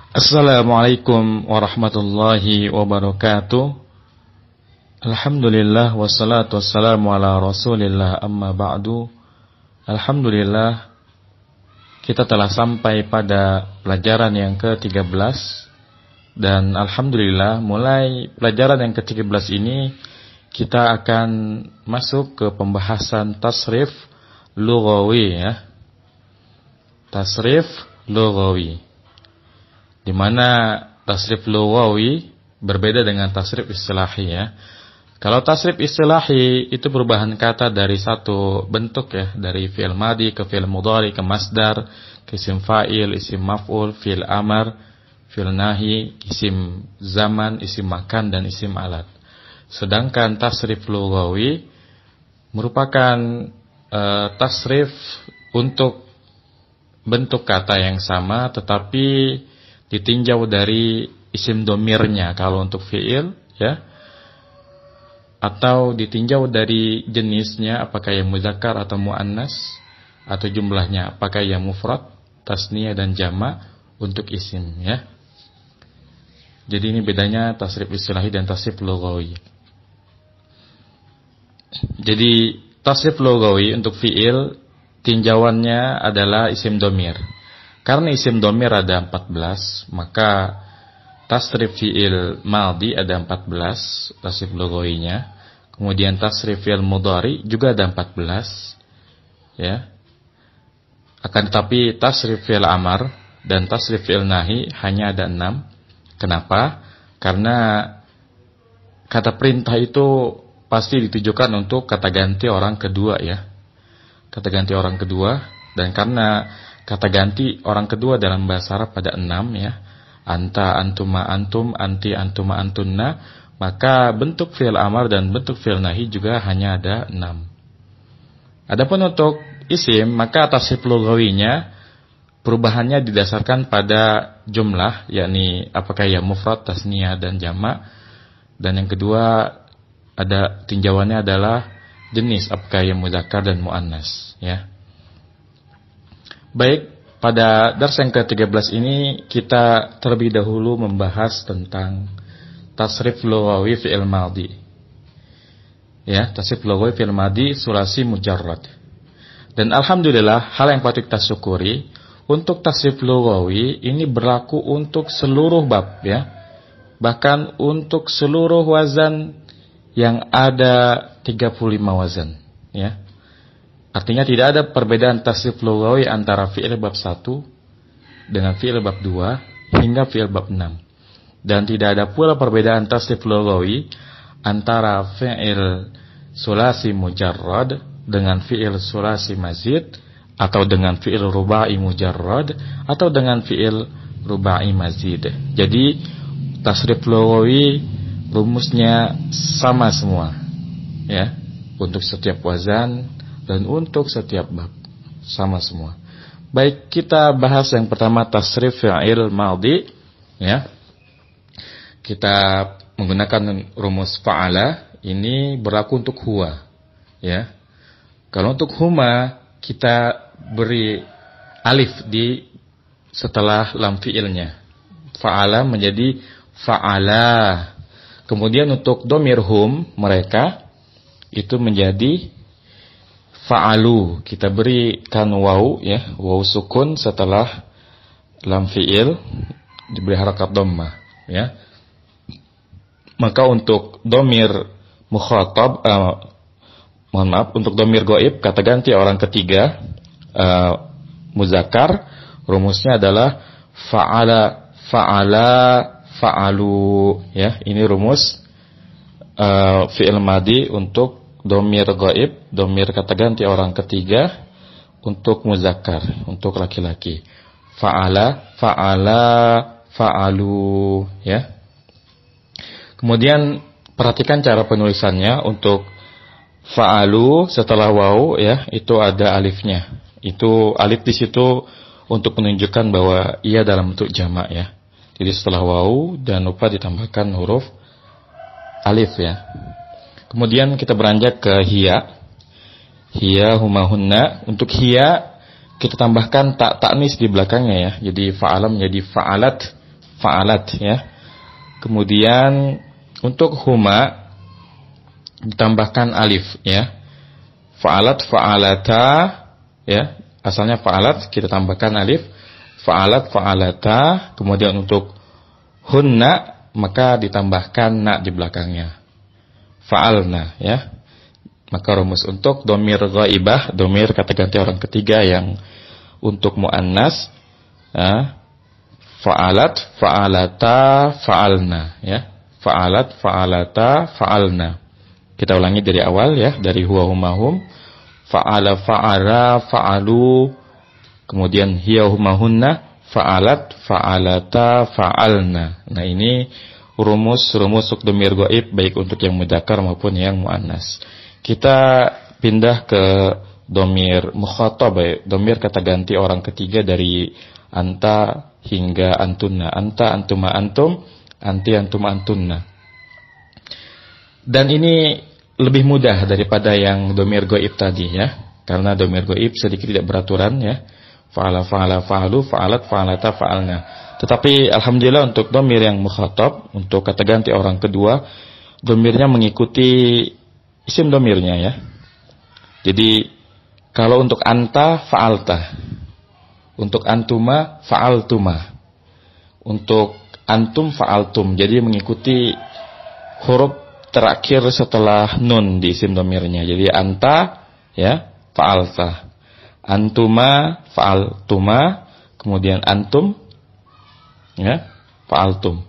Assalamualaikum warahmatullahi wabarakatuh. Alhamdulillah wassalatu wassalamu ala Rasulillah amma ba'du. Alhamdulillah, kita telah sampai pada pelajaran yang ke-13. Dan alhamdulillah, mulai pelajaran yang ke-13 ini kita akan masuk ke pembahasan tasrif lughawi ya. Tasrif lughawi, di mana tasrif lughawi berbeda dengan tasrif istilahi ya. Kalau tasrif istilahi itu perubahan kata dari satu bentuk ya, dari fi'il madi ke fi'il mudhari ke masdar, ke isim fa'il, isim maf'ul, fi'il amar, fi'il nahi, isim zaman, isim makan dan isim alat. Sedangkan tasrif lughawi merupakan tasrif untuk bentuk kata yang sama tetapi ditinjau dari isim domirnya kalau untuk fi'il ya, atau ditinjau dari jenisnya apakah yang muzakkar atau muannas, atau jumlahnya apakah yang mufrad, tasniyah dan jama' untuk isim ya. Jadi ini bedanya tasrif istilahi dan tasrif lughawi. Jadi tasrif lughawi untuk fi'il tinjauannya adalah isim domir. Karena isim domir ada 14, maka tasrif fi'il madhi ada 14 tasrif lughawinya. Kemudian tasrif fi'il mudhari juga ada 14 ya. Akan tetapi tasrif fi'il amar dan tasrif fi'il nahi hanya ada 6. Kenapa? Karena kata perintah itu pasti ditujukan untuk kata ganti orang kedua ya. Kata ganti orang kedua, dan karena kata ganti orang kedua dalam bahasa Arab pada 6 ya. Anta, antuma, antum, anti, antuma, antunna. Maka bentuk fi'il amar dan bentuk fi'il nahi juga hanya ada 6. Adapun untuk isim, maka tasrif lughawinya perubahannya didasarkan pada jumlah, yakni apakah yang mufrad, tasniyah dan jama'. Dan yang kedua ada tinjauannya adalah jenis, apakah yang muzakkar dan muannas ya. Baik, pada dars yang ke-13 ini kita terlebih dahulu membahas tentang tasrif lughawi fi'il madhi. Ya, tasrif lughawi fi'il madhi sulasi mujarrad. Dan alhamdulillah, hal yang patut kita syukuri, untuk tasrif lughawi ini berlaku untuk seluruh bab ya. Bahkan untuk seluruh wazan yang ada 35 wazan ya. Artinya tidak ada perbedaan tasrif lughawi antara fi'il bab 1 dengan fi'il bab 2 hingga fi'il bab 6. Dan tidak ada pula perbedaan tasrif lughawi antara fi'il sulasi mujarrad dengan fi'il sulasi mazid, atau dengan fi'il rubai mujarrad, atau dengan fi'il rubai mazid. Jadi tasrif lughawi rumusnya sama semua ya, untuk setiap wazan dan untuk setiap bab sama semua. Baik, kita bahas yang pertama tasrif fi'il madhi ya. Kita menggunakan rumus fa'ala, ini berlaku untuk huwa ya. Kalau untuk huma kita beri alif di setelah lam fi'ilnya. Fa'ala menjadi fa'ala. Kemudian untuk domir hum, mereka, itu menjadi fa'alu. Kita berikan waw ya, waw sukun setelah lam fi'il, diberi harakat dhammah ya. Maka untuk domir mukhatab, untuk domir goib, kata ganti orang ketiga, muzakkar, rumusnya adalah fa'ala, fa'ala, fa'alu ya. Ini rumus fi'il madi untuk domir ghaib, domir kata ganti orang ketiga, untuk muzakkar, untuk laki-laki. Fa'ala, fa'ala, fa'alu ya. Kemudian perhatikan cara penulisannya. Untuk fa'alu setelah waw ya, itu ada alifnya. Itu alif di situ untuk menunjukkan bahwa ia dalam bentuk jamak ya. Jadi setelah waw jangan lupa ditambahkan huruf alif ya. Kemudian kita beranjak ke hiya. Hiya humahunna. Untuk hiya kita tambahkan tak taknis di belakangnya ya. Jadi fa'ala menjadi fa'alat, fa'alat ya. Kemudian untuk huma ditambahkan alif ya. Fa'alat, fa'alata ya. Asalnya fa'alat, kita tambahkan alif. Fa'alat, fa'alata. Kemudian untuk hunna, maka ditambahkan na di belakangnya. Fa'alna ya. Maka rumus untuk domir ghaibah, domir kata ganti orang ketiga yang untuk muannas ya. Fa'alat, fa'alata, fa'alna ya. Fa'alat, fa'alata, fa'alna. Kita ulangi dari awal ya, dari huwa huma hum. Fa'ala, fa'ara, fa'alu. Kemudian hiya huma hunna. Fa'alat, fa'alata, fa'alna. Nah ini rumus untuk domir ghaib baik untuk yang mudzakkar maupun yang muannas. Kita pindah ke domir mukhatab, domir kata ganti orang ketiga dari anta hingga antunna. Anta, antuma, antum, anti, antum, antunna. Dan ini lebih mudah daripada yang domir ghaib tadi ya. Karena domir ghaib sedikit tidak beraturan ya. Fa'ala, fa'ala, fa'alu, fa'alat, fa'alata, fa'alna. Tetapi alhamdulillah untuk domir yang mukhatab, untuk kata ganti orang kedua, domirnya mengikuti isim domirnya ya. Jadi kalau untuk anta, fa'alta. Untuk antuma, fa'altuma. Untuk antum, fa'altum. Jadi mengikuti huruf terakhir setelah nun di isim domirnya. Jadi anta ya, fa'alta. Antuma, fa'altuma. Kemudian antum ya, fa'altum.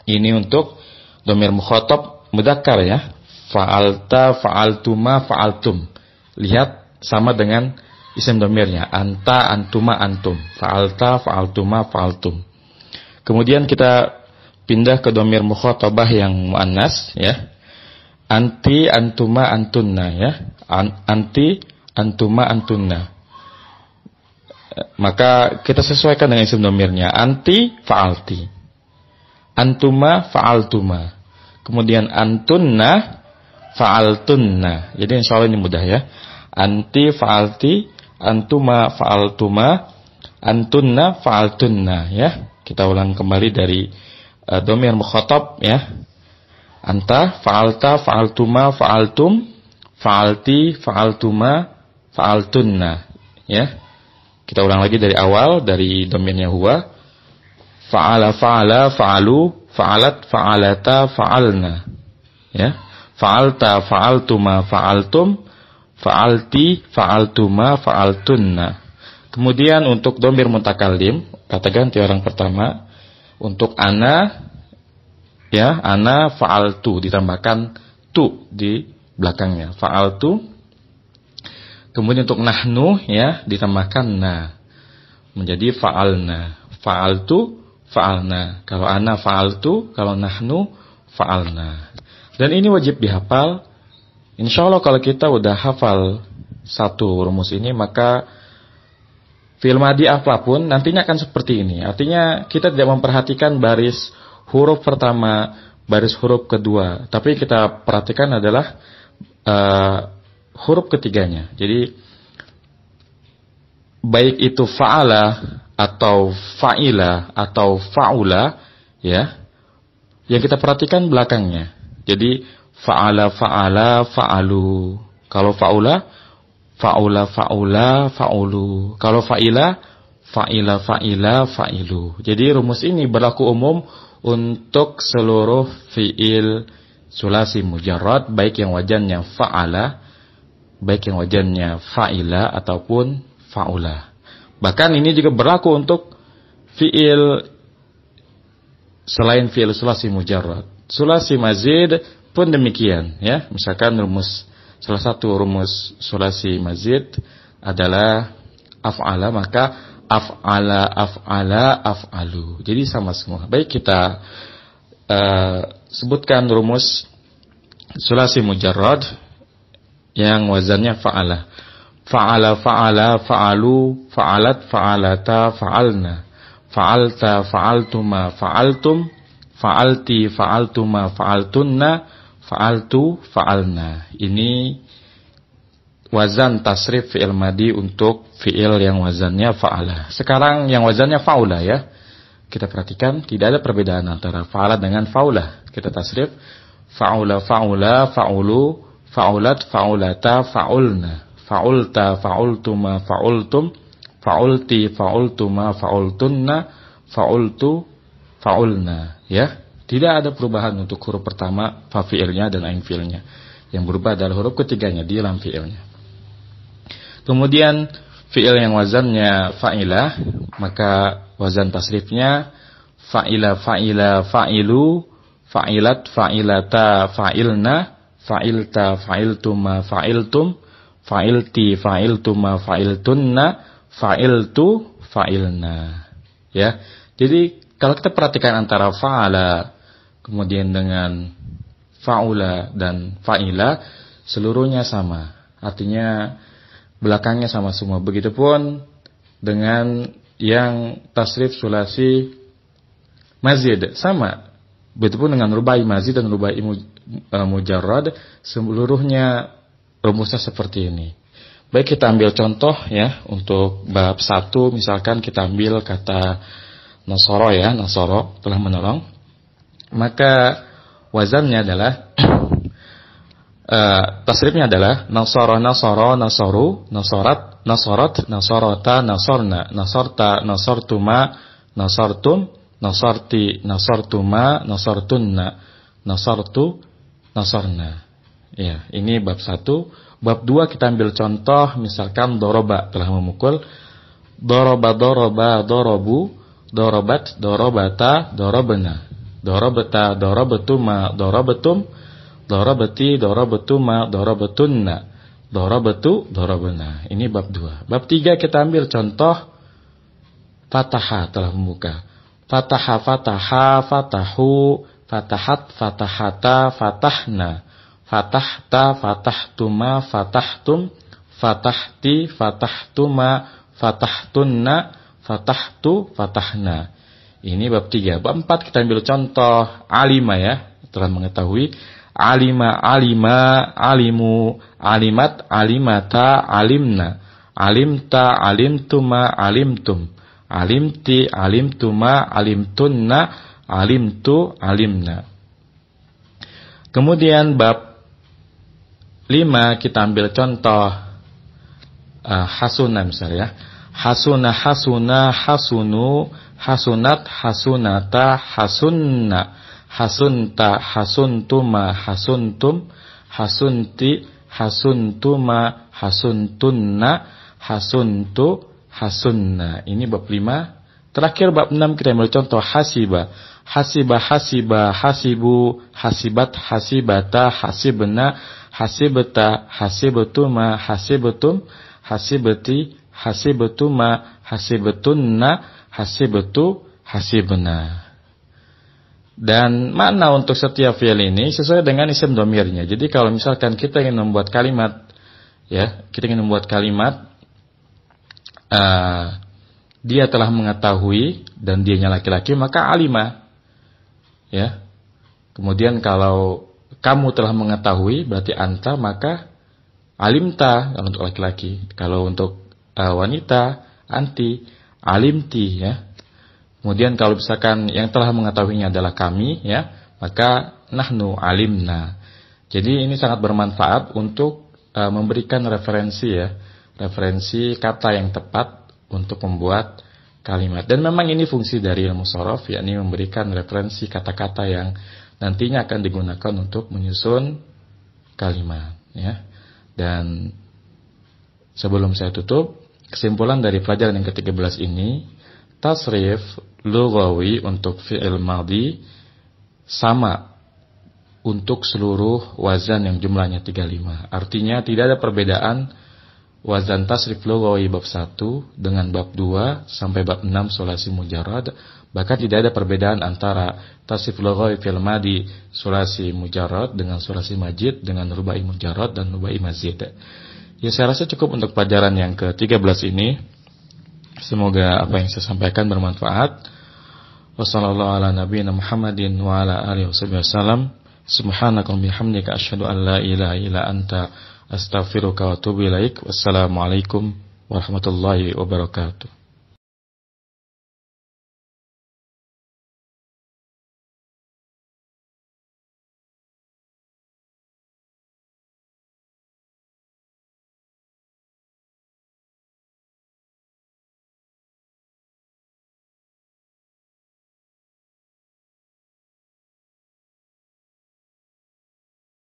Ini untuk domir mukhatab mudzakkar ya. Fa'alta, fa'altuma, fa'altum. Lihat sama dengan isim domirnya. Anta, antuma, antum. Fa'alta, fa'altuma, fa'altum. Kemudian kita pindah ke domir mukhatabah yang muannas ya. Anti, antuma, antunna ya. Anti, antuma, antunna. Maka kita sesuaikan dengan isim domirnya. Anti, fa'alti. Antuma, fa'altuma. Kemudian antunna, fa'altunna. Jadi insyaallah ini mudah ya. Anti, fa'alti, antuma, fa'altuma, antunna, fa'altunna ya. Kita ulang kembali dari domir mukhatab ya. Anta, fa'alta, fa'altuma, fa'altum, fa'alti, fa'altuma, fa'altunna ya. Kita ulang lagi dari awal, dari domirnya huwa. Fa'ala, fa'ala, fa'alu, fa'alat, fa'alata, fa'alna ya. Fa'alta, fa'altuma, fa'altum, fa'alti, fa'altuma, fa'altunna. Kemudian untuk domir mutakallim, kata ganti orang pertama, untuk ana ya, ana fa'altu, ditambahkan tu di belakangnya. Fa'altu. Kemudian untuk nahnu ya, ditambahkan na. Menjadi fa'alna. Fa'altu, fa'alna. Kalau ana fa'altu, kalau nahnu fa'alna. Dan ini wajib dihafal. Insyaallah kalau kita udah hafal satu rumus ini, maka fi'il madhi apapun nantinya akan seperti ini. Artinya kita tidak memperhatikan baris huruf pertama, baris huruf kedua, tapi kita perhatikan adalah huruf ketiganya. Jadi baik itu fa'ala atau fa'ila atau fa'ula ya, yang kita perhatikan belakangnya. Jadi fa'ala, fa'ala, fa'alu. Kalau fa'ula, fa'ula, fa'ula, fa'ulu. Kalau fa'ila, fa'ila, fa'ila, fa'ilu. Jadi rumus ini berlaku umum untuk seluruh fi'il sulasi mujarrad, baik yang wajannya fa'ala, baik yang wajannya fa'ila ataupun fa'ula. Bahkan ini juga berlaku untuk fi'il selain fi'il sulasi mujarrad. Sulasi mazid pun demikian ya. Misalkan salah satu rumus sulasi mazid adalah af'ala, maka af'ala, af'ala, af'alu. Jadi sama semua. Baik, kita sebutkan rumus sulasi mujarrad yang wazannya fa'ala. Fa'ala, fa'ala, fa'alu, fa'alat, fa'alata, fa'alna. Fa'alta, fa'altuma, fa'altum, fa'alti, fa'altuma, fa'altunna, fa'altu, fa'alna. Ini wazan tasrif fi'il madhi untuk fi'il yang wazannya fa'ala. Sekarang yang wazannya fa'ula ya. Kita perhatikan tidak ada perbedaan antara fa'ala dengan fa'ula. Kita tasrif fa'ula fa'ula fa'ulu fa'ulat fa'ulata fa'ulna fa'ulta fa'ultuma fa'ultum fa'ulti fa'ultuma fa'ultunna fa'ultu fa'ulna, ya. Tidak ada perubahan untuk huruf pertama fa fi'ilnya dan ain fi'ilnya. Yang berubah adalah huruf ketiganya di lam fi'ilnya. Kemudian fi'il yang wazannya fa'ilah, maka wazan tasrifnya fa'ila fa'ila fa'ilu fa'ilat fa'ilata fa'ilna fa'ilta fa'iltuma fa'iltum fa'ilti fa'iltuma fa'iltunna fa'iltu fa'ilna, ya. Jadi kalau kita perhatikan antara fa'ala kemudian dengan fa'ula dan fa'ila, seluruhnya sama. Artinya belakangnya sama semua. Begitupun dengan yang tasrif sulasi mazid, sama. Begitupun dengan rubai mazid dan rubai mujarrad, seluruhnya rumusnya seperti ini. Baik, kita ambil contoh ya untuk bab 1, misalkan kita ambil kata nasoro ya, nasoro telah menolong. Maka wazannya adalah tasrifnya adalah nasara nasara nasaru nasarat nasarat nasarata nasorna nasarta nasartuma nasartum nasarti nasartuma nasartunna nasartu nasarna. Ya, ini bab 1. Bab 2 kita ambil contoh, misalkan doroba telah memukul, doroba doroba dorobu dorobat dorobata dorobna dorobata dorobatuma dorobatum dorobati dorobatuma dorobatunna dorobatu dorobna. Ini bab 2. Bab 3 kita ambil contoh fataha telah membuka, fataha fataha fatahu fatahat fatahata fatahna fatahta fatahtuma fatahtum fatahti fatahtuma fatahtunna fatahtu fatahna. Ini bab 3. Bab 4 kita ambil contoh alima ya, telah mengetahui, alima alima alimu alimat alimata alimna alimta alimtuma alimtum alimti alimtuma alimtunna alimtu alimna. Kemudian bab 5 kita ambil contoh hasuna misalnya, hasuna hasuna hasunu hasunat hasunata hasunna hasunta hasuntuma hasuntum hasunti hasuntuma hasuntunna hasuntu hasunna. Ini bab 5. Terakhir bab 6 kita ambil contoh hasiba, hasiba hasiba hasibu hasibat hasibata hasibna hasibata hasibatuma hasibatum hasibati hasibatuma hasibatunna hasibatu hasibna. Dan makna untuk setiap fi'il ini sesuai dengan isim domirnya. Jadi kalau misalkan kita ingin membuat kalimat, ya, kita ingin membuat kalimat dia telah mengetahui dan dianya laki-laki, maka alima, ya. Kemudian kalau kamu telah mengetahui berarti anta, maka alimta kalau untuk laki-laki. Kalau untuk wanita anti, alimti, ya. Kemudian kalau misalkan yang telah mengetahuinya adalah kami, ya, maka nahnu alimna. Jadi ini sangat bermanfaat untuk memberikan referensi, ya, referensi kata yang tepat untuk membuat kalimat. Dan memang ini fungsi dari ilmu shorof, yakni memberikan referensi kata-kata yang nantinya akan digunakan untuk menyusun kalimat, ya. Dan sebelum saya tutup, kesimpulan dari pelajaran yang ke-13 ini, tasrif lughawi untuk fi'il madhi sama untuk seluruh wazan yang jumlahnya 35. Artinya tidak ada perbedaan wazan tasrif lughawi bab 1 dengan bab 2 sampai bab 6 sulasi mujarrad. Bahkan tidak ada perbedaan antara tasrif lughawi fi'il madhi sulasi mujarrad dengan sulasi majid dengan rubai mujarrad dan rubai mazid. Ya, saya rasa cukup untuk pelajaran yang ke-13 ini. Semoga apa yang saya sampaikan bermanfaat. Wassallallahu ala nabiyina Muhammadin wa ala alihi wasallam. Subhanaka wa bihamdika asyhadu an la ilaha illa anta astaghfiruka wa atubu ilaik. Wassalamualaikum warahmatullahi wabarakatuh.